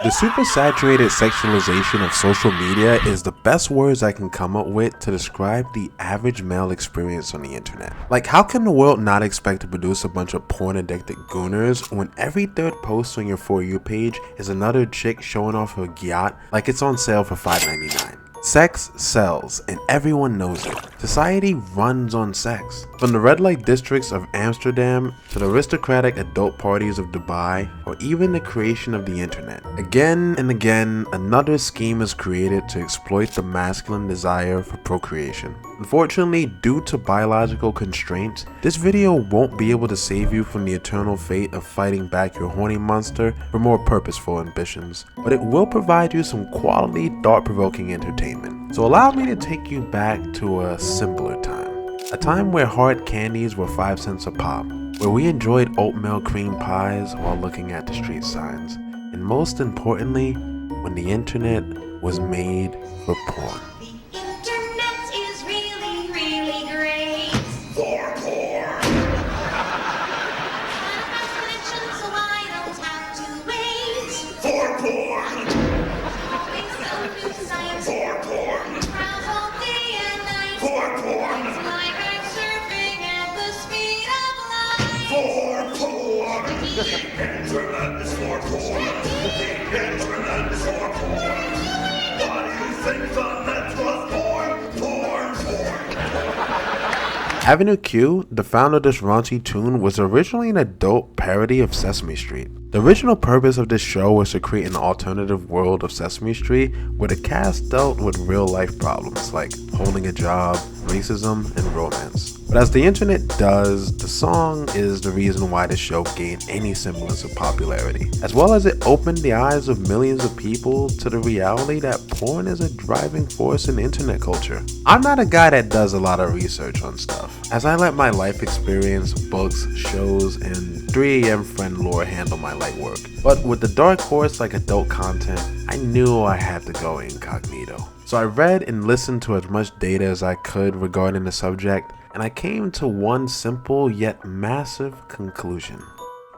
The supersaturated sexualization of social media is the best words I can come up with to describe the average male experience on the internet. Like, how can the world not expect to produce a bunch of porn-addicted gooners when every third post on your For You page is another chick showing off her yacht like it's on sale for $5.99? Sex sells, and everyone knows it. Society runs on sex. From the red light districts of Amsterdam to the aristocratic adult parties of Dubai, or even the creation of the internet. Again and again, another scheme is created to exploit the masculine desire for procreation. Unfortunately, due to biological constraints, this video won't be able to save you from the eternal fate of fighting back your horny monster for more purposeful ambitions, but it will provide you some quality, thought-provoking entertainment. So allow me to take you back to a simpler time. A time where hard candies were 5 cents a pop, where we enjoyed oatmeal cream pies while looking at the street signs, and most importantly, when the internet was made for porn. Internet is for porn. The internet is for porn. Why do you think the net was born? Porn. Avenue Q, the founder of this raunchy tune, was originally an adult parody of Sesame Street. The original purpose of this show was to create an alternative world of Sesame Street where the cast dealt with real life problems like holding a job, racism, and romance. But as the internet does, the song is the reason why the show gained any semblance of popularity, as well as it opened the eyes of millions of people to the reality that porn is a driving force in internet culture. I'm not a guy that does a lot of research on stuff, as I let my life experience, books, shows, and 3 AM friend lore handle my light work. But with the dark horse like adult content, I knew I had to go incognito. So I read and listened to as much data as I could regarding the subject, and I came to one simple yet massive conclusion.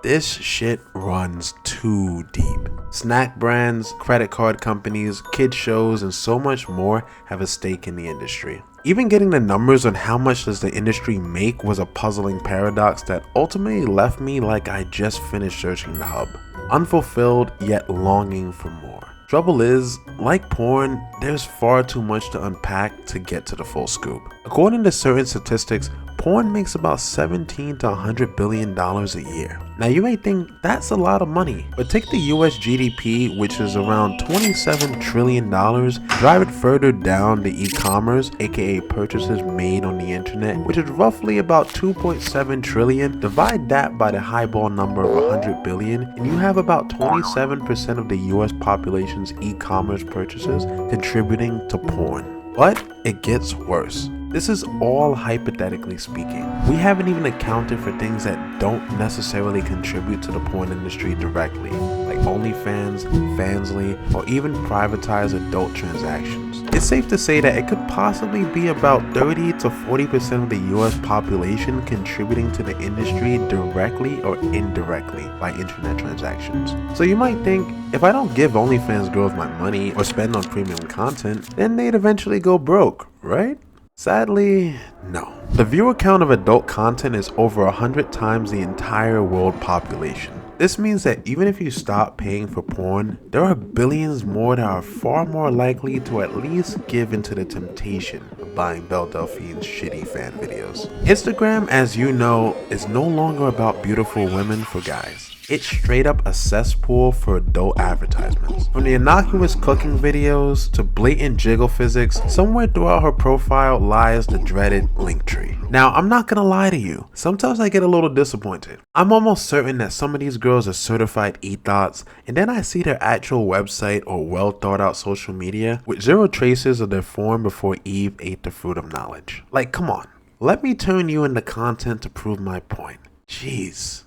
This shit runs too deep. Snack brands, credit card companies, kid shows, and so much more have a stake in the industry. Even getting the numbers on how much does the industry make was a puzzling paradox that ultimately left me like I just finished searching the hub, unfulfilled yet longing for more. Trouble is, like porn, there's far too much to unpack to get to the full scoop. According to certain statistics, porn makes about $17 to $100 billion a year. Now you may think that's a lot of money, but take the US GDP, which is around $27 trillion, drive it further down to e-commerce, aka purchases made on the internet, which is roughly about $2.7 trillion, divide that by the highball number of 100 billion, and you have about 27% of the US population's e-commerce purchases contributing to porn. But it gets worse. This is all hypothetically speaking. We haven't even accounted for things that don't necessarily contribute to the porn industry directly, like OnlyFans, Fansly, or even privatized adult transactions. It's safe to say that it could possibly be about 30 to 40% of the US population contributing to the industry directly or indirectly by internet transactions. So you might think, if I don't give OnlyFans girls my money or spend on premium content, then they'd eventually go broke, right? Sadly, no. The viewer count of adult content is over 100 times the entire world population. This means that even if you stop paying for porn, there are billions more that are far more likely to at least give into the temptation of buying Belle Delphine's shitty fan videos. Instagram, as you know, is no longer about beautiful women for guys. It's straight up a cesspool for adult advertisements. From the innocuous cooking videos to blatant jiggle physics, somewhere throughout her profile lies the dreaded link tree. Now, I'm not gonna lie to you, sometimes I get a little disappointed. I'm almost certain that some of these girls are certified e-thots, and then I see their actual website or well thought out social media with zero traces of their form before Eve ate the fruit of knowledge. Like, come on, let me turn you into content to prove my point. Jeez.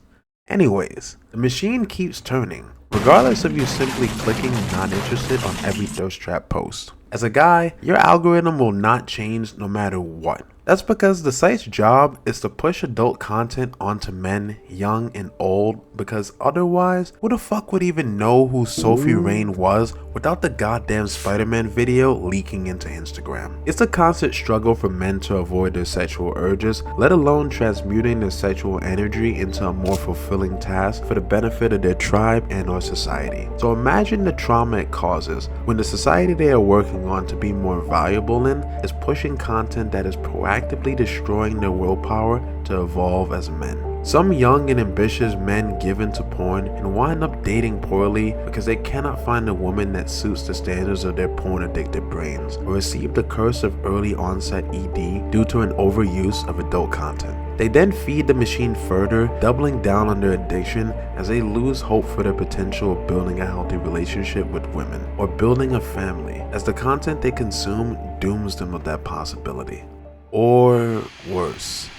Anyways, the machine keeps turning, regardless of you simply clicking not interested on every thirst trap post. As a guy, your algorithm will not change no matter what. That's because the site's job is to push adult content onto men, young and old, because otherwise, who the fuck would even know who Sophie Rain was without the goddamn Spider-Man video leaking into Instagram? It's a constant struggle for men to avoid their sexual urges, let alone transmuting their sexual energy into a more fulfilling task for the benefit of their tribe and our society. So imagine the trauma it causes when the society they are working on to be more valuable in is pushing content that is proactively destroying their willpower to evolve as men. Some young and ambitious men give into porn and wind up dating poorly because they cannot find a woman that suits the standards of their porn-addicted brains, or receive the curse of early onset ED due to an overuse of adult content. They then feed the machine further, doubling down on their addiction as they lose hope for their potential of building a healthy relationship with women, or building a family, as the content they consume dooms them of that possibility. Or worse,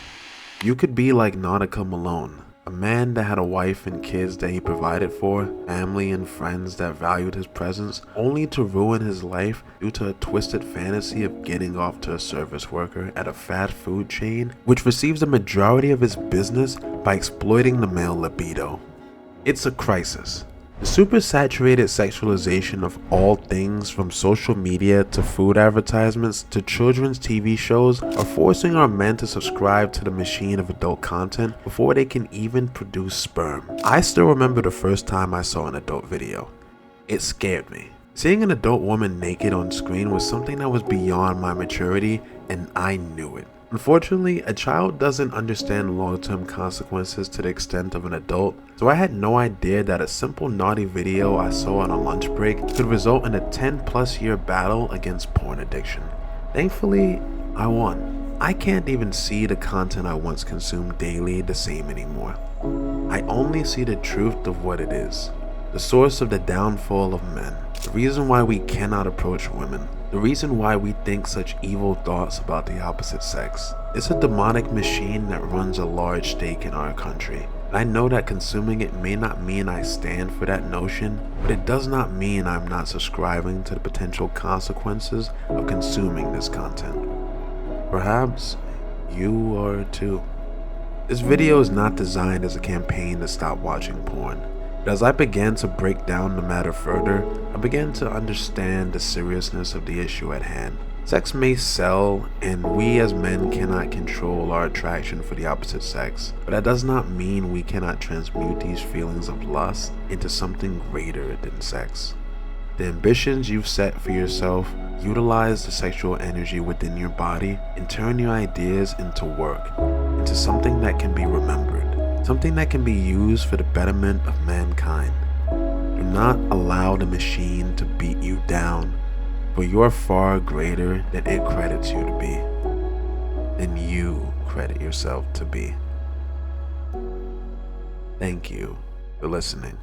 you could be like Nautica Malone, a man that had a wife and kids that he provided for, family and friends that valued his presence, only to ruin his life due to a twisted fantasy of getting off to a service worker at a fast food chain, which receives the majority of his business by exploiting the male libido. It's a crisis. The super-saturated sexualization of all things, from social media to food advertisements to children's TV shows, are forcing our men to subscribe to the machine of adult content before they can even produce sperm. I still remember the first time I saw an adult video. It scared me. Seeing an adult woman naked on screen was something that was beyond my maturity, and I knew it. Unfortunately, a child doesn't understand long-term consequences to the extent of an adult, so I had no idea that a simple naughty video I saw on a lunch break could result in a 10+ year battle against porn addiction. Thankfully, I won. I can't even see the content I once consumed daily the same anymore. I only see the truth of what it is. The source of the downfall of men. The reason why we cannot approach women. The reason why we think such evil thoughts about the opposite sex. It's a demonic machine that runs a large stake in our country. I know that consuming it may not mean I stand for that notion, but it does not mean I'm not subscribing to the potential consequences of consuming this content. Perhaps you are too. This video is not designed as a campaign to stop watching porn. But as I began to break down the matter further, I began to understand the seriousness of the issue at hand. Sex may sell, and we as men cannot control our attraction for the opposite sex, but that does not mean we cannot transmute these feelings of lust into something greater than sex. The ambitions you've set for yourself, utilize the sexual energy within your body and turn your ideas into work, into something that can be remembered. Something that can be used for the betterment of mankind. Do not allow the machine to beat you down, for you are far greater than it credits you to be, than you credit yourself to be. Thank you for listening.